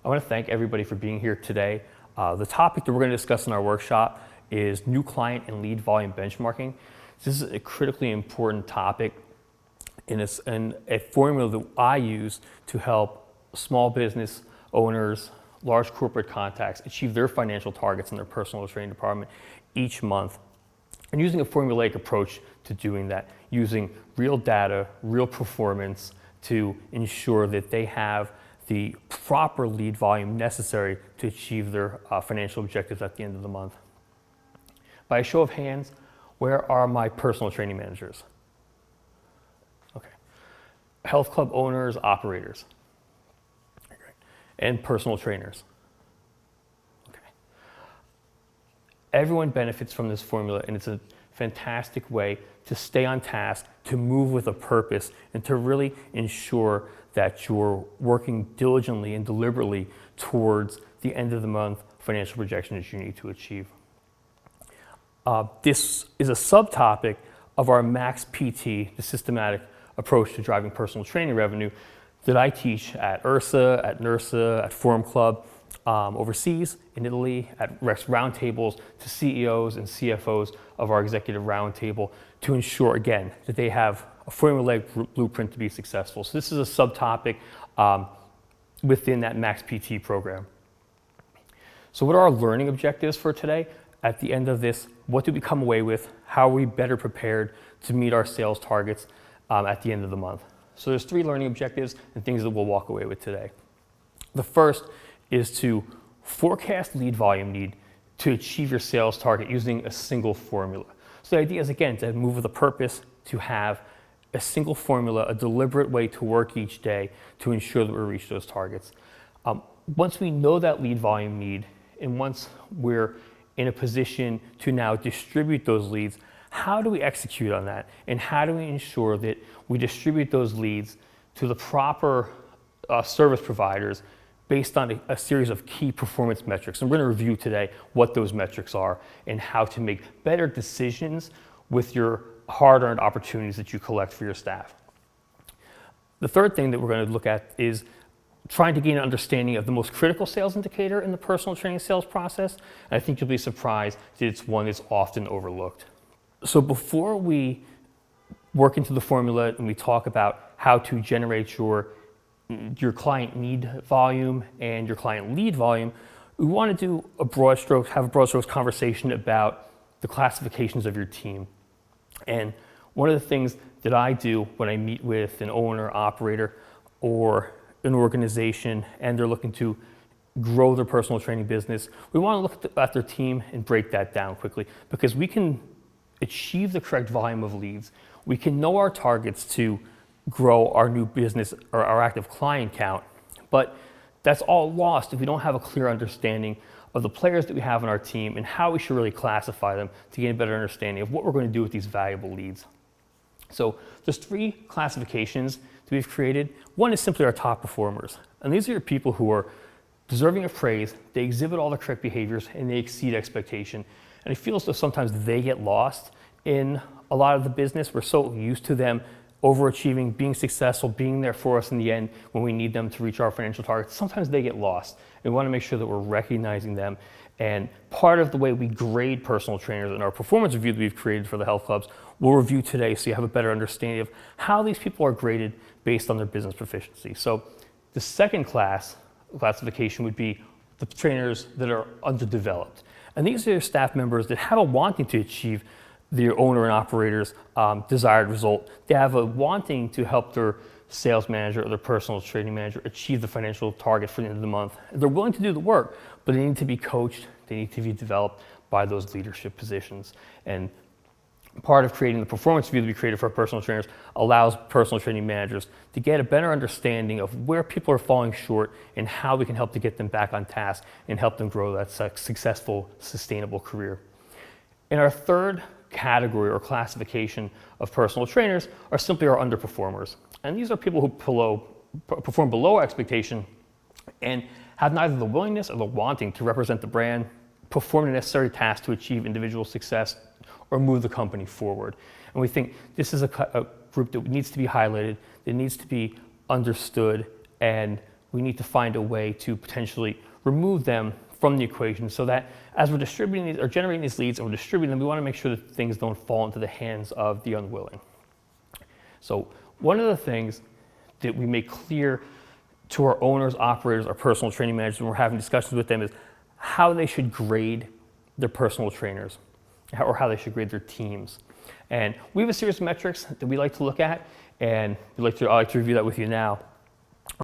I want to thank everybody for being here today. The topic that we're going to discuss in our workshop is new client and lead volume benchmarking. This is a critically important topic and a formula that I use to help small business owners, large corporate contacts achieve their financial targets in their personal training department each month. And using a formulaic approach to doing that, using real data, real performance to ensure that they have the proper lead volume necessary to achieve their financial objectives at the end of the month. By a show of hands, where are my personal training managers? Okay. Health club owners, operators, and personal trainers. Okay. Everyone benefits from this formula, and it's a fantastic way to stay on task, to move with a purpose, and to really ensure that you're working diligently and deliberately towards the end of the month financial projections you need to achieve. This is a subtopic of our Max PT, the systematic approach to driving personal training revenue, that I teach at URSA, at NERSA, at Forum Club, overseas in Italy, at Rex roundtables to CEOs and CFOs of our executive roundtable to ensure, again, that they have a formulaic blueprint to be successful. So this is a subtopic within that Max PT program. So what are our learning objectives for today? At the end of this, what do we come away with? How are we better prepared to meet our sales targets at the end of the month? So there's 3 learning objectives and things that we'll walk away with today. The first is to forecast lead volume need to achieve your sales target using a single formula. So the idea is, again, to move with a purpose, to have a single formula, a deliberate way to work each day to ensure that we reach those targets. Once we know that lead volume need, and once we're in a position to now distribute those leads, how do we execute on that? And how do we ensure that we distribute those leads to the proper service providers based on a series of key performance metrics? And we're going to review today what those metrics are and how to make better decisions with your hard-earned opportunities that you collect for your staff. The third thing that we're going to look at is trying to gain an understanding of the most critical sales indicator in the personal training sales process. And I think you'll be surprised that it's one that's often overlooked. So before we work into the formula and we talk about how to generate your client need volume and your client lead volume, we want to do have a broad strokes conversation about the classifications of your team. And one of the things that I do when I meet with an owner, operator, or an organization and they're looking to grow their personal training business, we want to look at their team and break that down quickly, because we can achieve the correct volume of leads. We can know our targets to grow our new business or our active client count, but that's all lost if we don't have a clear understanding of the players that we have on our team and how we should really classify them to gain a better understanding of what we're going to do with these valuable leads. So there's 3 classifications that we've created. One is simply our top performers. And these are your people who are deserving of praise, they exhibit all the correct behaviors, and they exceed expectation. And it feels as though sometimes they get lost in a lot of the business. We're so used to them overachieving, being successful, being there for us in the end when we need them to reach our financial targets. Sometimes they get lost. We want to make sure that we're recognizing them. And part of the way we grade personal trainers in our performance review that we've created for the health clubs, we'll review today so you have a better understanding of how these people are graded based on their business proficiency. So the second classification would be the trainers that are underdeveloped. And these are staff members that have a wanting to achieve the owner and operator's desired result. They have a wanting to help their sales manager or their personal training manager achieve the financial target for the end of the month. They're willing to do the work, but they need to be coached, they need to be developed by those leadership positions. And part of creating the performance review that we created for our personal trainers allows personal training managers to get a better understanding of where people are falling short and how we can help to get them back on task and help them grow that successful, sustainable career. And our third category or classification of personal trainers are simply our underperformers. And these are people who perform below expectation and have neither the willingness or the wanting to represent the brand, perform the necessary tasks to achieve individual success, or move the company forward. And we think this is a group that needs to be highlighted, that needs to be understood and we need to find a way to potentially remove them from the equation so that as we're distributing these or generating these leads and we're distributing them, we want to make sure that things don't fall into the hands of the unwilling. So one of the things that we make clear to our owners, operators, our personal training managers when we're having discussions with them is how they should grade their personal trainers or how they should grade their teams. And we have a series of metrics that we like to look at, and I like to review that with you now.